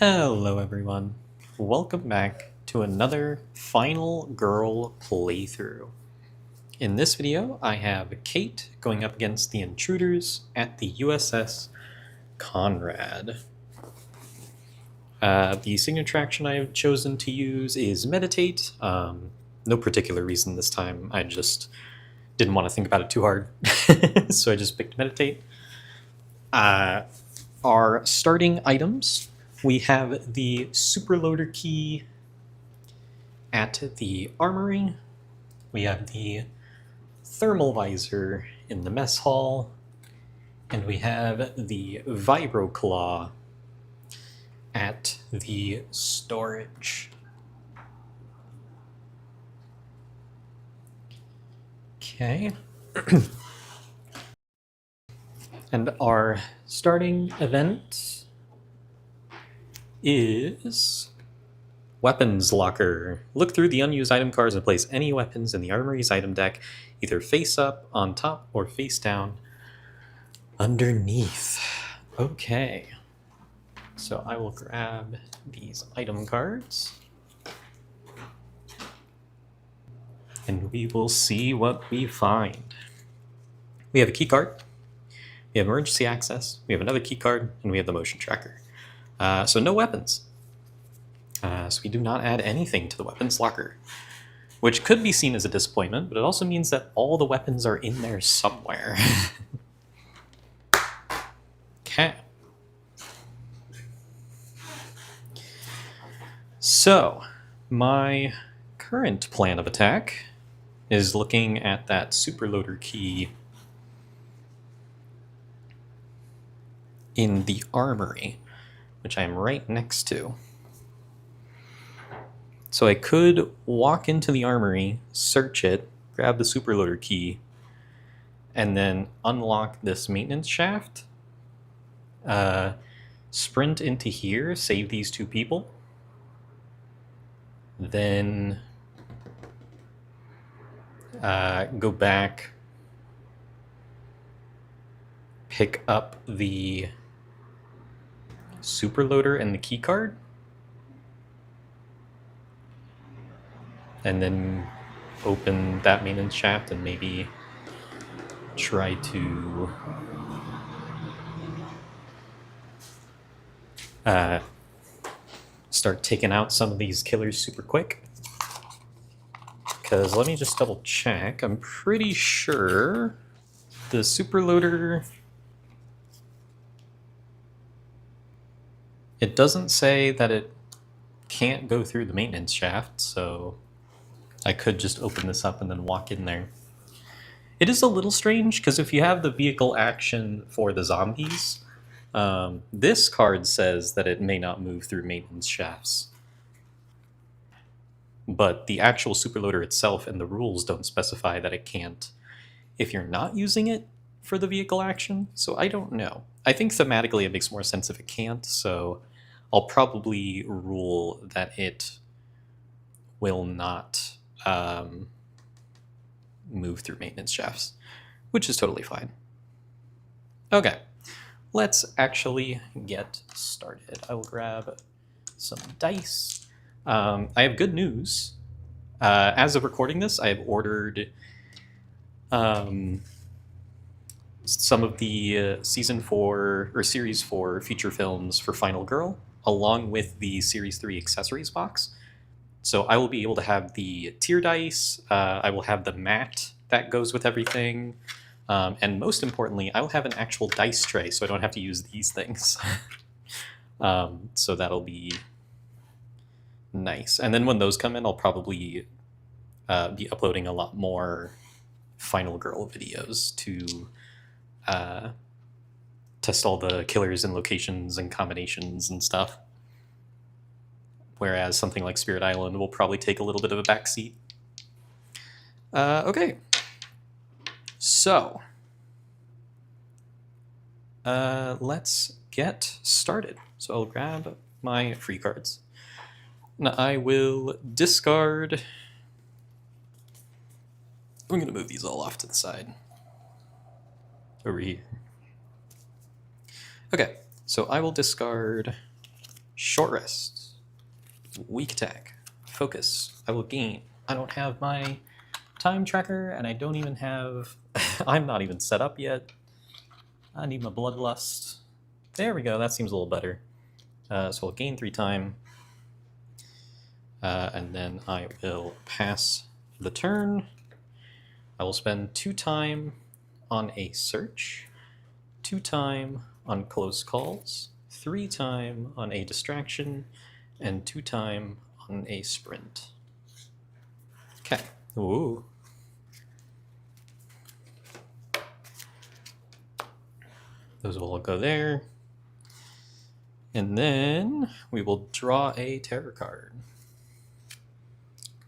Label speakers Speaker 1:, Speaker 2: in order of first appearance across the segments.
Speaker 1: Hello everyone, welcome back to another Final Girl playthrough. In this video, I have Kate going up against the Intruders at the USS Konrad. The signature action I've chosen to use is Meditate. No particular reason this time, I just didn't want to think about it too hard, so I just picked Meditate. Our starting items, we have the superloader key at the armory. We have the thermal visor in the mess hall. And we have the vibro claw at the storage. Okay. And our starting event is Weapons Locker. Look through the unused item cards and place any weapons in the armory's item deck, either face up, on top, or face down underneath. Okay. So I will grab these item cards. And we will see what we find. We have a key card. We have emergency access. We have another key card, and we have the motion tracker. So no weapons. So we do not add anything to the weapons locker, which could be seen as a disappointment, but it also means that all the weapons are in there somewhere. Okay. So my current plan of attack is looking at that superloader key in the armory, which I am right next to. So I could walk into the armory, search it, grab the superloader key, and then unlock this maintenance shaft, sprint into here, save these two people, then go back, pick up the superloader and the key card, and then open that maintenance shaft and maybe try to start taking out some of these killers super quick. Because let me just double check. I'm pretty sure the superloader, it doesn't say that it can't go through the maintenance shaft, so I could just open this up and then walk in there. It is a little strange, because if you have the vehicle action for the zombies, this card says that it may not move through maintenance shafts. But the actual superloader itself and the rules don't specify that it can't if you're not using it for the vehicle action, so I don't know. I think thematically it makes more sense if it can't, so I'll probably rule that it will not move through maintenance shafts, which is totally fine. Okay, let's actually get started. I will grab some dice. I have good news. As of recording this, I have ordered some of the Season 4 or Series 4 feature films for Final Girl, along with the Series 3 accessories box. So I will be able to have the tier dice, I will have the mat that goes with everything, and most importantly, I will have an actual dice tray so I don't have to use these things. So that'll be nice. And then when those come in, I'll probably be uploading a lot more Final Girl videos to test all the killers and locations and combinations and stuff. Whereas something like Spirit Island will probably take a little bit of a backseat. Okay. So, let's get started. So I'll grab my free cards. Now I will discard. I'm going to move these all off to the side. Over here. Okay, so I will discard Short rest. Weak attack. Focus. I will gain. I don't have my time tracker, and I don't even have... I'm not even set up yet. I need my bloodlust. There we go. That seems a little better. So I'll gain 3 time. And then I will pass the turn. I will spend 2 time on a search, 2 time on close calls, 3 time on a distraction, and 2 time on a sprint. Okay. Ooh. Those will all go there. And then we will draw a terror card.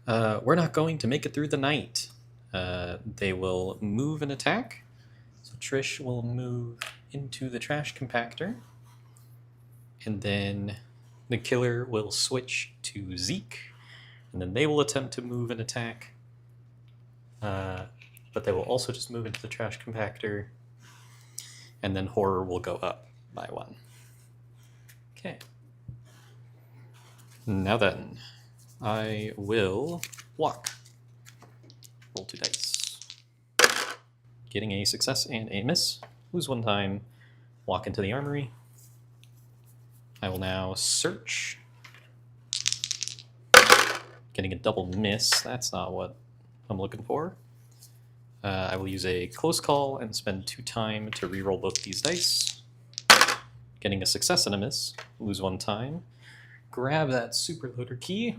Speaker 1: We're not going to make it through the night. They will move and attack. So Trish will move into the trash compactor. And then the killer will switch to Zeke. And then they will attempt to move and attack. But they will also just move into the trash compactor. And then horror will go up by 1. Okay. Now then, I will walk. Roll 2 dice. Getting a success and a miss. Lose 1 time. Walk into the armory. I will now search. Getting a double miss. That's not what I'm looking for. I will use a close call and spend 2 time to reroll both these dice. Getting a success and a miss. Lose 1 time. Grab that super loader key.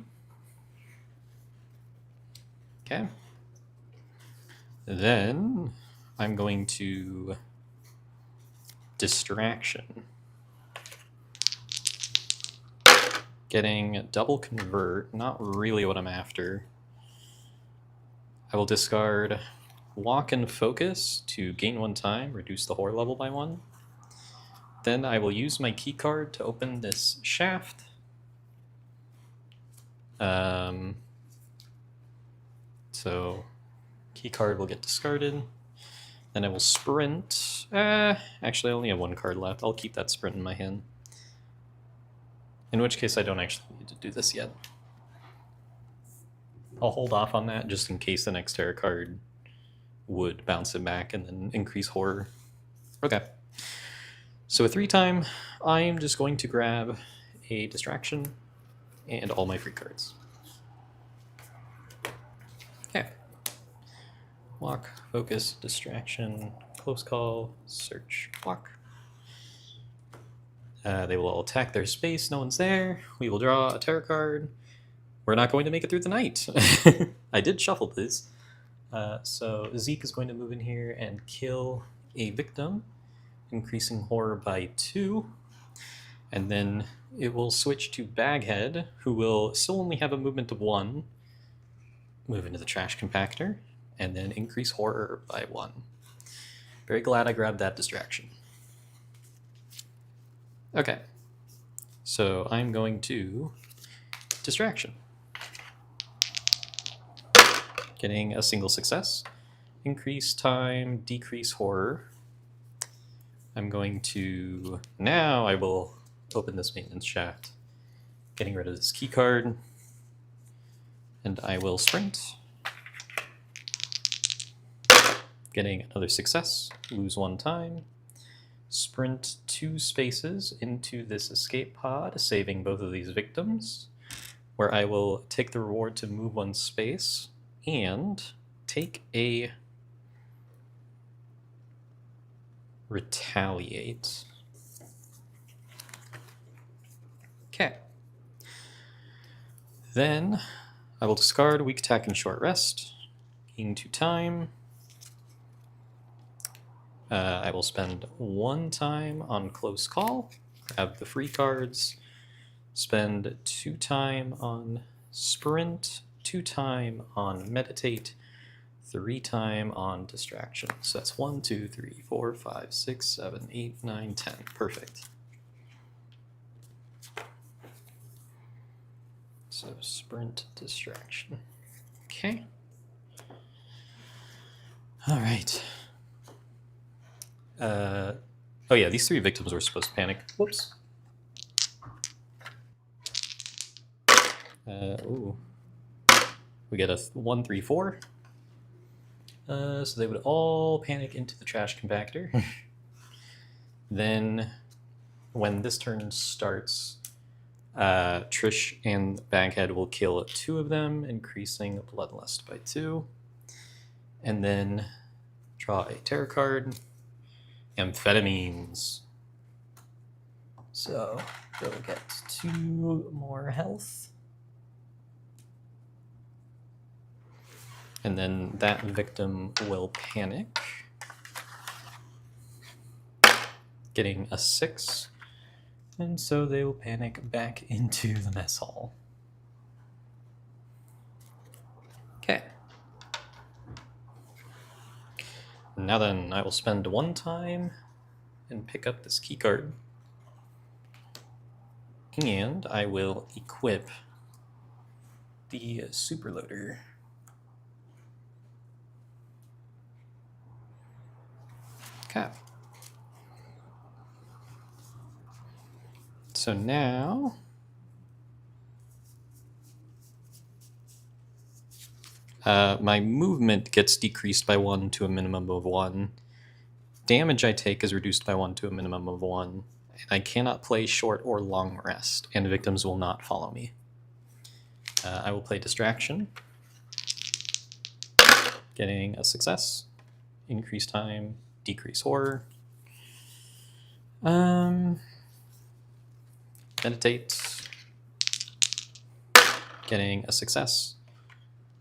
Speaker 1: Okay. Then I'm going to distraction. Getting double convert, not really what I'm after. I will discard walk and focus to gain 1 time, reduce the horror level by 1. Then I will use my key card to open this shaft. So key card will get discarded. Then I will sprint. Actually, I only have 1 card left. I'll keep that sprint in my hand. In which case I don't actually need to do this yet. I'll hold off on that just in case the next terror card would bounce it back and then increase horror. Okay. So a 3 time, I'm just going to grab a distraction and all my free cards. Okay. Walk, focus, distraction, close call, search, walk. They will all attack their space, no one's there. We will draw a terror card. We're not going to make it through the night. I did shuffle this. So Zeke is going to move in here and kill a victim, increasing horror by 2. And then it will switch to Baghead, who will still only have a movement of 1. Move into the trash compactor, and then increase horror by 1. Very glad I grabbed that distraction. Okay, so I'm going to distraction. Getting a single success. Increase time, decrease horror. I'm going to... Now I will open this maintenance shaft. Getting rid of this key card. And I will sprint. Getting another success. Lose 1 time. Sprint 2 spaces into this escape pod, saving both of these victims, where I will take the reward to move 1 space and take a retaliate. Okay. Then I will discard weak attack and short rest, gain 2 time. I will spend 1 time on close call, grab the free cards, spend 2 time on sprint, 2 time on meditate, 3 time on distraction. So that's 1, 2, 3, 4, 5, 6, 7, 8, 9, 10. Perfect. So sprint, distraction. Okay. All right. Oh yeah, these 3 victims were supposed to panic. Whoops. Ooh. We get a 1, 3, 4. So they would all panic into the trash compactor. Then, when this turn starts, Trish and Baghead will kill 2 of them, increasing Bloodlust by 2. And then draw a tarot card. Amphetamines. So they'll get 2 more health. And then that victim will panic, getting a 6. And so they will panic back into the mess hall. Okay. Now then, I will spend 1 time and pick up this key card. And I will equip the superloader. Okay. So now my movement gets decreased by 1 to a minimum of 1. Damage I take is reduced by 1 to a minimum of 1. And I cannot play short or long rest, and victims will not follow me. I will play Distraction, getting a success. Increase time, decrease horror. Meditate, getting a success.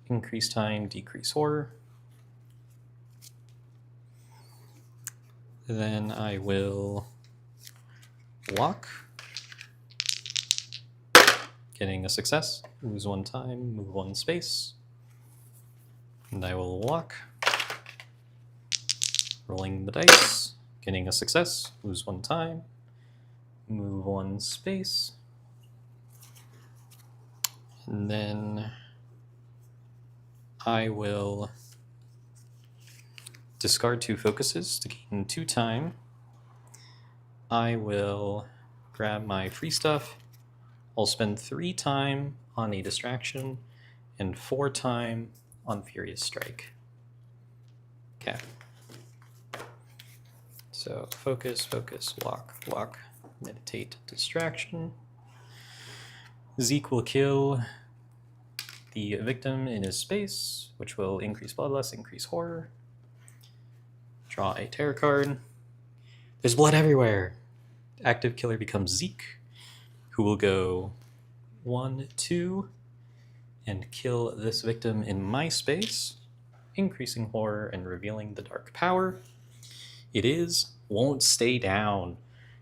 Speaker 1: Increase time, decrease horror. Then I will walk, getting a success. Lose 1 time, move 1 space. And I will walk, rolling the dice, getting a success. Lose 1 time, move 1 space. And then I will discard 2 focuses to gain 2 time. I will grab my free stuff. I'll spend 3 time on a distraction and 4 time on Furious Strike. Okay. So focus, focus, walk, walk, meditate, distraction. Zeke will kill the victim in his space, which will increase bloodlust, increase horror. Draw a tarot card. There's blood everywhere. Active killer becomes Zeke, who will go 1, 2, and kill this victim in my space, increasing horror and revealing the dark power. It is Won't Stay Down.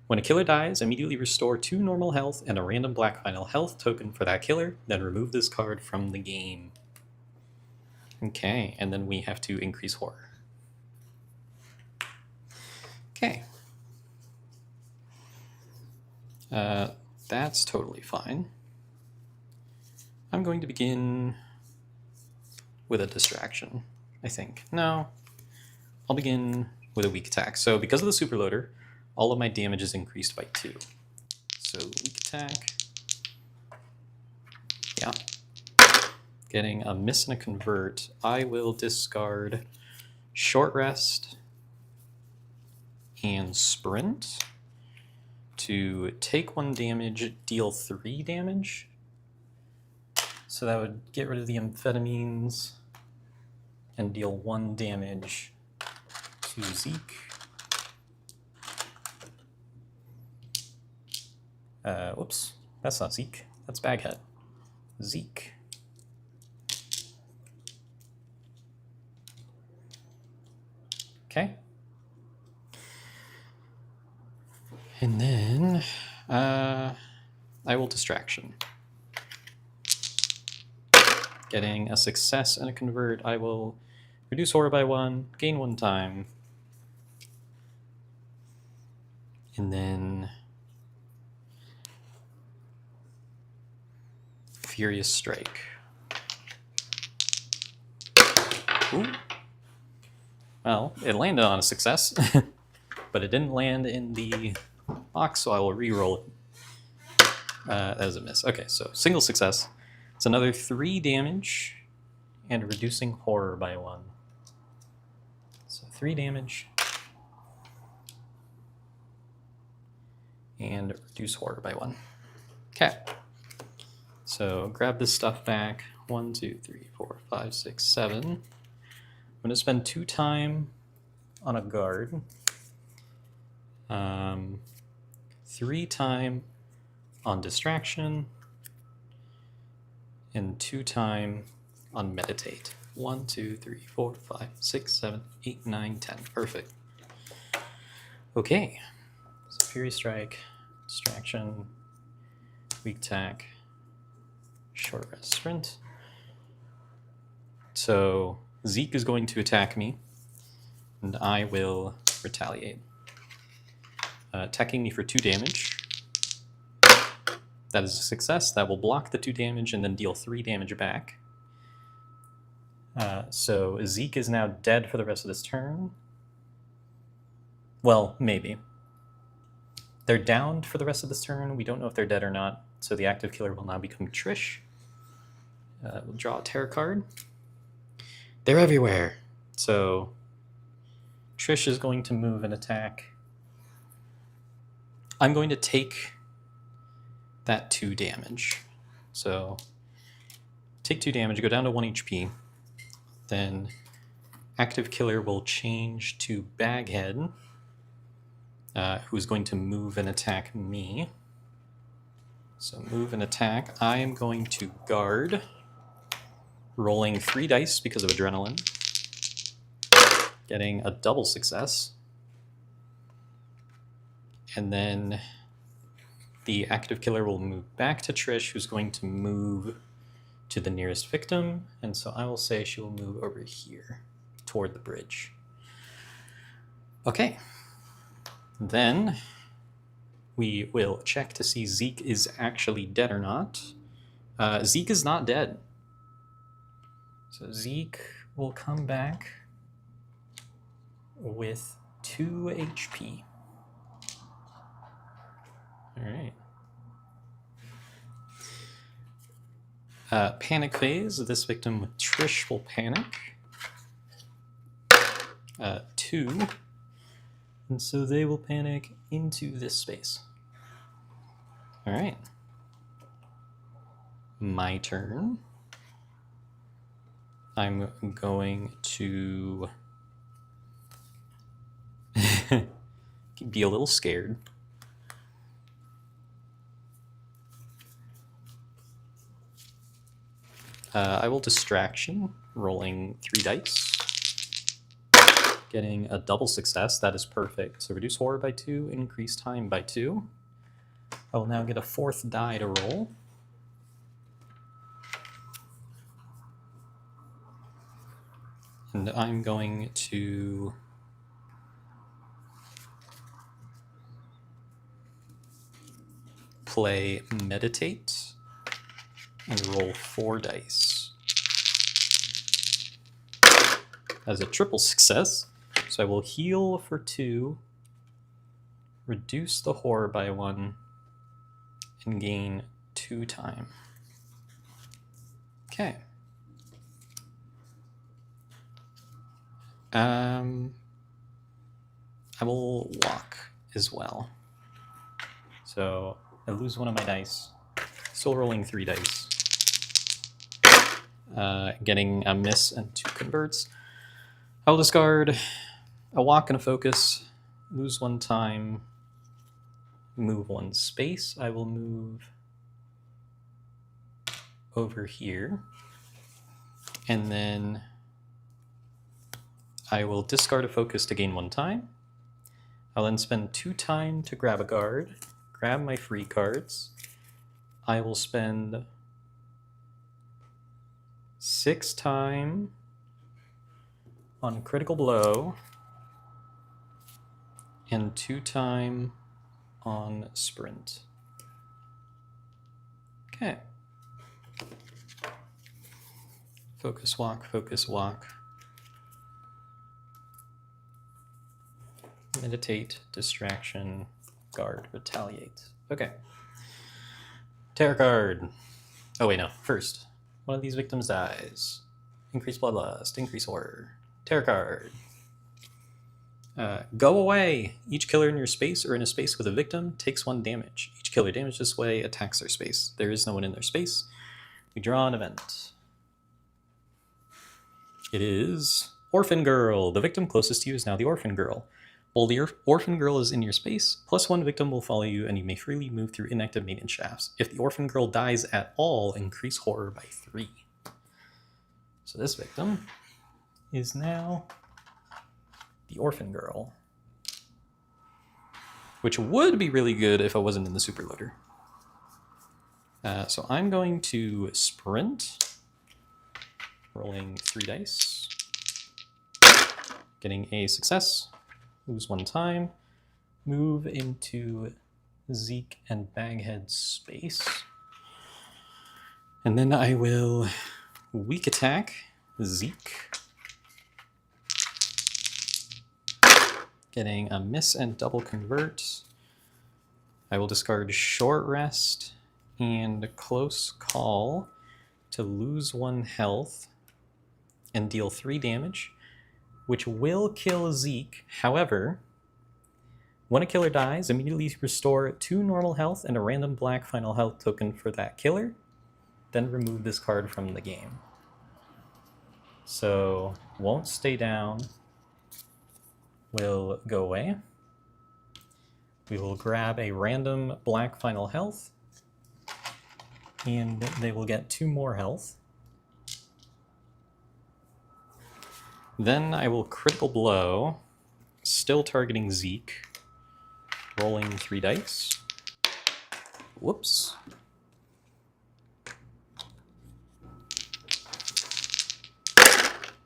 Speaker 1: When a killer dies, immediately restore 2 normal health and a random black final health token for that killer, then remove this card from the game. Okay, and then we have to increase horror. Okay. That's totally fine. I'm going to begin with a distraction, I think. No, I'll begin with a weak attack. So because of the superloader, all of my damage is increased by 2. So weak attack. Yeah. Getting a miss and a convert. I will discard short rest and sprint to take 1 damage, deal 3 damage. So that would get rid of the amphetamines and deal 1 damage to Zeke. Whoops, that's not Zeke, that's Baghead. Zeke. Okay. And then I will distraction. Getting a success and a convert, I will reduce horror by 1, gain 1 time. And then Furious Strike. Ooh. Well, it landed on a success, but it didn't land in the box, so I will re-roll it as a miss. Okay, so single success. It's another 3 damage and reducing horror by 1. So 3 damage and reduce horror by 1. Okay. So grab this stuff back. 1, 2, 3, 4, 5, 6, 7. I'm going to spend 2 time on a guard. 3 time on distraction. And 2 time on meditate. 1, 2, 3, 4, 5, 6, 7, 8, 9, 10. Perfect. Okay. So Fury Strike, distraction, weak attack, short rest, sprint. So Zeke is going to attack me, and I will retaliate. Attacking me for 2 damage. That is a success. That will block the 2 damage and then deal 3 damage back. So Zeke is now dead for the rest of this turn. Well, maybe. They're downed for the rest of this turn. We don't know if they're dead or not. So the active killer will now become Trish. We'll draw a terror card. They're everywhere. So Trish is going to move and attack. I'm going to take that 2 damage. So take 2 damage, go down to 1 HP. Then active killer will change to Baghead, who's going to move and attack me. So move and attack. I am going to guard, rolling 3 dice because of adrenaline, getting a double success. And then the active killer will move back to Trish, who's going to move to the nearest victim. And so I will say she will move over here toward the bridge. Okay. Then we will check to see Zeke is actually dead or not. Zeke is not dead. So Zeke will come back with 2 HP. All right. Panic phase. This victim with Trish will panic. 2. And so they will panic into this space. All right. My turn. I'm going to be a little scared. I will distraction, rolling 3 dice. Getting a double success, that is perfect. So reduce horror by 2, increase time by 2. I will now get a 4th die to roll. And I'm going to play meditate and roll 4 dice. As a triple success. So I will heal for 2, reduce the horror by 1, and gain 2 time. Okay. I will walk as well. So I lose 1 of my dice. Still rolling 3 dice. Getting a miss and 2 converts. I'll discard a walk and a focus, lose 1 time, move 1 space. I will move over here, and then I will discard a focus to gain 1 time. I'll then spend 2 time to grab a guard, grab my free cards. I will spend 6 time on critical blow, and 2 time on sprint. Okay. Focus walk, focus walk. Meditate, distraction, guard, retaliate. Okay. Terror card. Oh wait, no. First, One of these victims dies. Increase bloodlust, increase horror. Terror card. Go away! Each killer in your space or in a space with a victim takes 1 damage. Each killer damaged this way attacks their space. There is no one in their space. We draw an event. It is Orphan Girl. The victim closest to you is now the Orphan Girl. While the Orphan Girl is in your space, +1 victim will follow you and you may freely move through inactive maintenance shafts. If the Orphan Girl dies at all, increase horror by 3. So this victim is now the Orphan Girl, which would be really good if I wasn't in the superloader. So I'm going to sprint, rolling 3 dice, getting a success, lose 1 time, move into Zeke and Baghead's space, and then I will weak attack Zeke, getting a miss and double convert. I will discard short rest and close call to lose 1 health and deal 3 damage, which will kill Zeke. However, when a killer dies, immediately restore 2 normal health and a random black final health token for that killer, then remove this card from the game. So, won't stay down, will go away. We will grab a random black final health, and they will get 2 more health. Then I will critical blow, still targeting Zeke, rolling 3 dice. Whoops.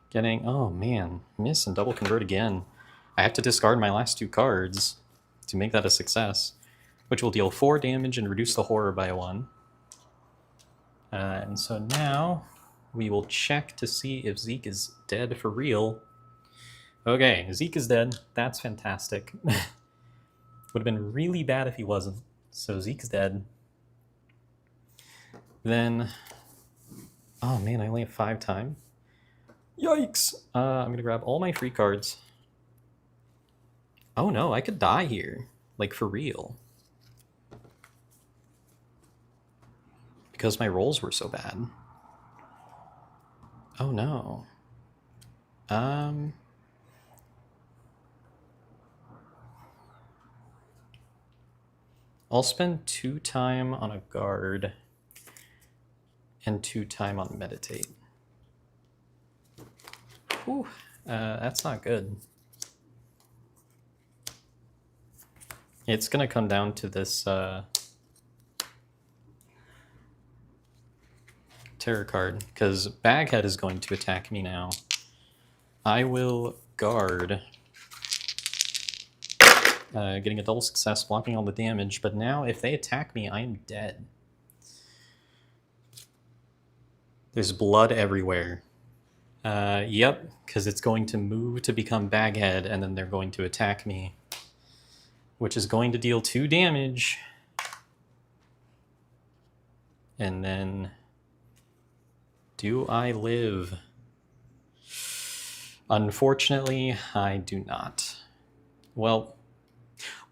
Speaker 1: Getting, oh man, miss and double convert again. I have to discard my last 2 cards to make that a success, which will deal 4 damage and reduce the horror by 1. And so now we will check to see if Zeke is dead for real. Okay, Zeke is dead. That's fantastic. Would have been really bad if he wasn't. So Zeke's dead. Then, oh man, I only have 5 time. Yikes! I'm gonna grab all my free cards. Oh no, I could die here. Like, for real. Because my rolls were so bad. Oh no. I'll spend 2 time on a guard and 2 time on meditate. Whew, that's not good. It's gonna come down to this terror card, because Baghead is going to attack me now. I will guard, getting a double success, blocking all the damage, but now if they attack me, I'm dead. There's blood everywhere. Yep, because it's going to move to become Baghead, and then they're going to attack me, which is going to deal 2 damage. And then, do I live? Unfortunately, I do not. Well,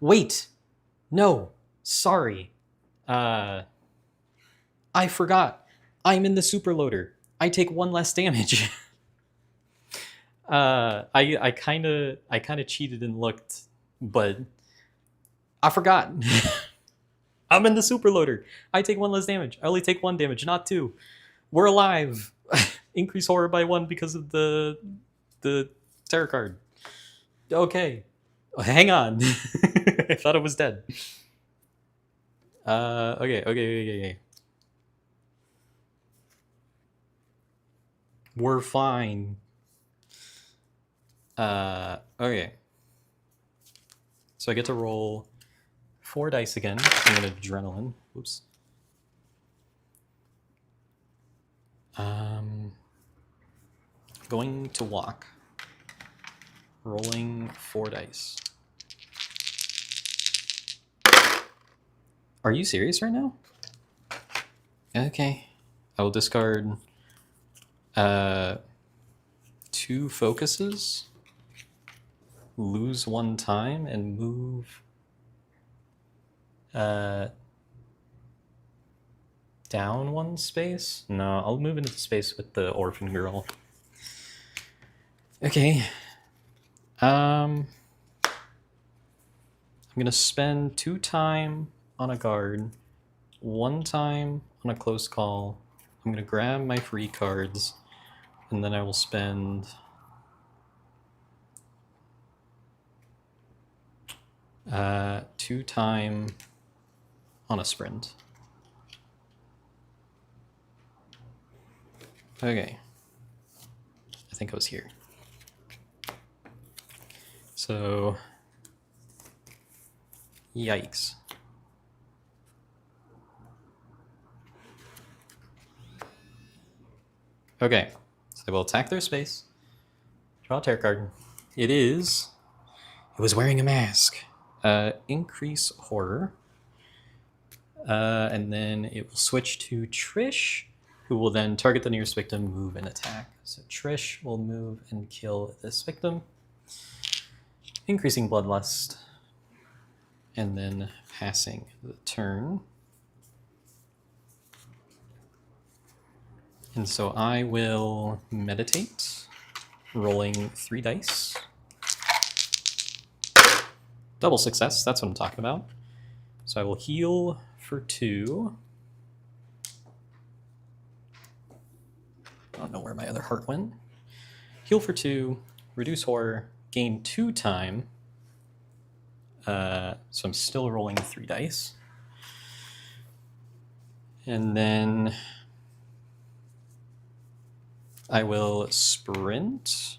Speaker 1: wait! No! Sorry. I forgot. I'm in the superloader. I take 1 less damage. I kind of cheated and looked, but I forgot. I'm in the superloader. I take 1 less damage. I only take 1 damage, not 2. We're alive. Increase horror by 1 because of the terror card. Okay. Hang on. I thought it was dead. Okay. We're fine. Okay. So I get to roll 4 dice again. I'm gonna adrenaline. Whoops. Going to walk. Rolling 4 dice. Are you serious right now? Okay. I will discard 2 focuses, lose 1 time, and move down 1 space? No, I'll move into the space with the orphan girl. Okay. I'm going to spend 2 time on a guard, 1 time on a close call. I'm going to grab my free cards, and then I will spend 2 time on a sprint. Okay. I think I was here. So, yikes. Okay, so they will attack their space. Draw a tarot card. It was wearing a mask. Increase horror. And then it will switch to Trish, who will then target the nearest victim, move, and attack. So Trish will move and kill this victim, increasing bloodlust, and then passing the turn. And so I will meditate, rolling 3 dice. Double success, that's what I'm talking about. So I will heal for 2. I don't know where my other heart went. Heal for 2, reduce horror, gain 2 time. So I'm still rolling 3 dice. And then I will sprint.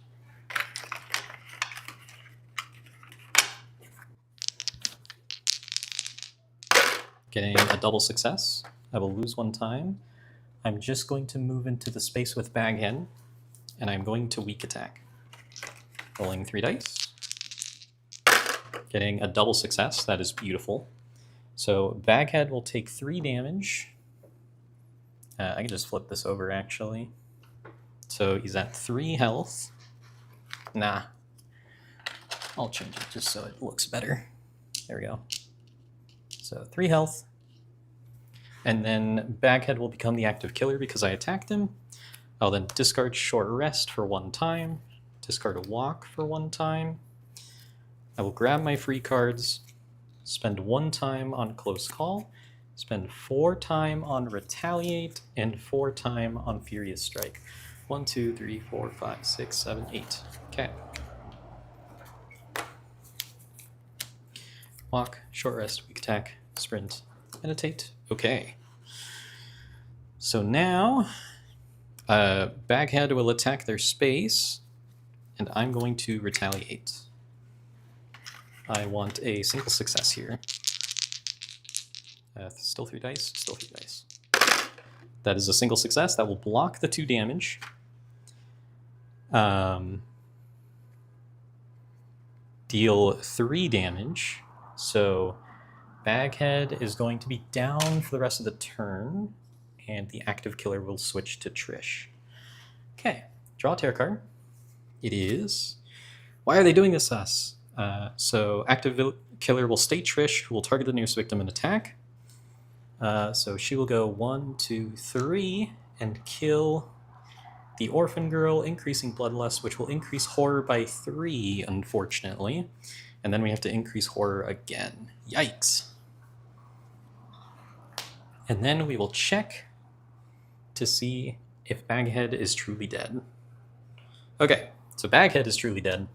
Speaker 1: Getting a double success. I will lose 1 time. I'm just going to move into the space with Baghead, and I'm going to weak attack. Rolling 3 dice. Getting a double success. That is beautiful. So Baghead will take 3 damage. I can just flip this over, actually. So he's at 3 health. Nah. I'll change it just so it looks better. There we go. So 3 health. And then Baghead will become the active killer because I attacked him. I'll then discard Short Rest for 1 time. Discard a Walk for 1 time. I will grab my free cards. Spend 1 time on Close Call. Spend 4 time on Retaliate. And 4 time on Furious Strike. 1, 2, 3, 4, 5, 6, 7, 8. Okay. Walk, Short Rest, Weak Attack, Sprint, Meditate. Okay. So now, Baghead will attack their space, and I'm going to retaliate. I want a single success here. Still 3 dice, still 3 dice. That is a single success. That will block the 2 damage. Deal 3 damage. So Baghead is going to be down for the rest of the turn, and the active killer will switch to Trish. Okay, draw a tarot card. It is... Why are they doing this to us? So active killer will stay Trish, who will target the nearest victim and attack. So she will go 1, 2, 3, and kill the orphan girl, increasing bloodlust, which will increase horror by 3, unfortunately. And then we have to increase horror again. Yikes. And then we will check to see if Baghead is truly dead. Okay, so Baghead is truly dead.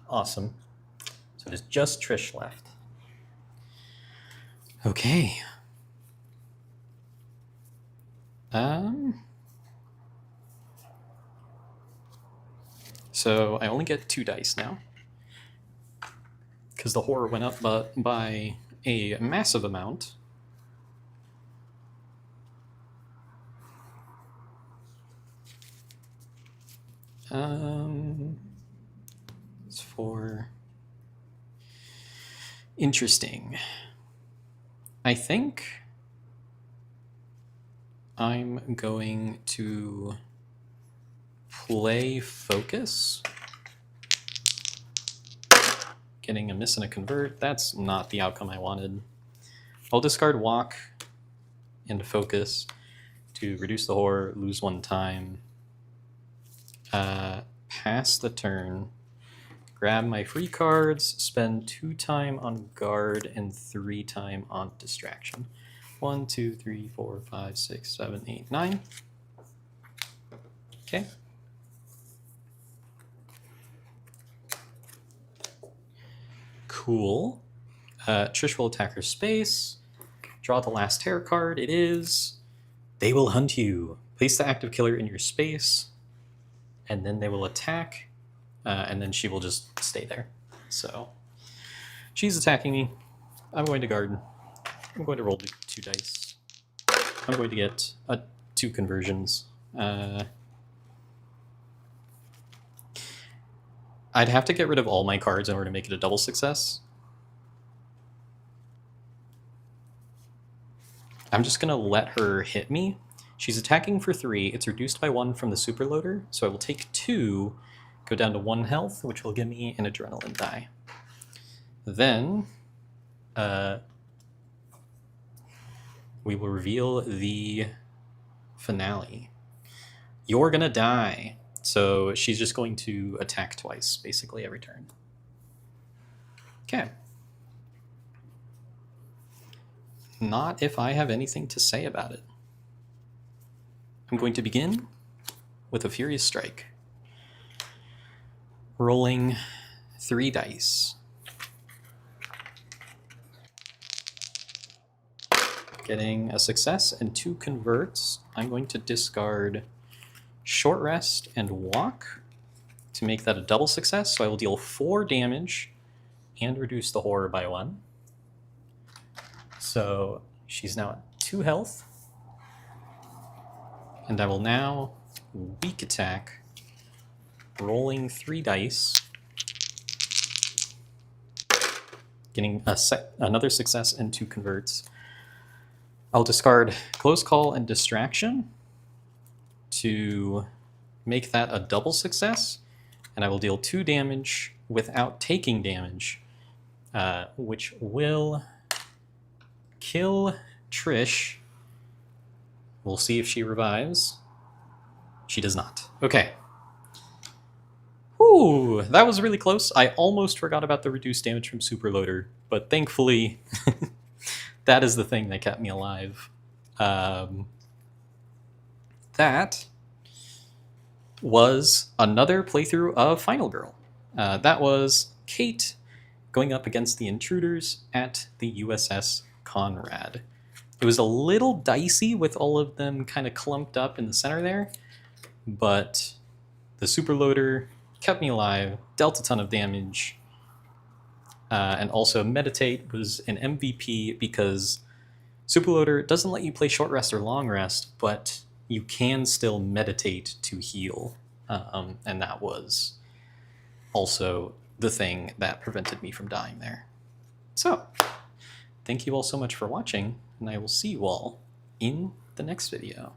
Speaker 1: Awesome. So it is just Trish left. Okay. So I only get 2 dice now, because the horror went up by a massive amount. It's for... Interesting. I think I'm going to play Focus. Getting a miss and a convert. That's not the outcome I wanted. I'll discard Walk into Focus to reduce the horror, lose 1 time. Pass the turn. Grab my free cards, spend 2 time on guard and 3 time on distraction. 1, 2, 3, 4, 5, 6, 7, 8, 9. Okay. Cool. Trish will attack her space. Draw the last terror card. It is They Will Hunt You. Place the active killer in your space, and then they will attack, and then she will just stay there. So she's attacking me. I'm going to guard. I'm going to roll 2 dice. I'm going to get 2 conversions. I'd have to get rid of all my cards in order to make it a double success. I'm just going to let her hit me. She's attacking for 3. It's reduced by 1 from the superloader, so I will take 2, go down to 1 health, which will give me an adrenaline die. Then we will reveal the finale. You're gonna die. So she's just going to attack twice, basically every turn. Okay. Not if I have anything to say about it. I'm going to begin with a Furious Strike. Rolling 3 dice. Getting a success and 2 converts. I'm going to discard Short Rest and Walk to make that a double success. So I will deal 4 damage and reduce the horror by 1. So she's now at 2 health. And I will now weak attack, rolling 3 dice, getting another success and 2 converts. I'll discard Close Call and Distraction to make that a double success, and I will deal 2 damage without taking damage, which will kill Trish. We'll see if she revives. She does not. Okay. Whew, that was really close. I almost forgot about the reduced damage from Superloader, but thankfully that is the thing that kept me alive. That was another playthrough of Final Girl. That was Kate going up against the Intruders at the USS Konrad. It was a little dicey with all of them kind of clumped up in the center there, but the Superloader kept me alive, dealt a ton of damage, and also Meditate was an MVP because Superloader doesn't let you play Short Rest or Long Rest, but you can still meditate to heal, and that was also the thing that prevented me from dying there. So, thank you all so much for watching, and I will see you all in the next video.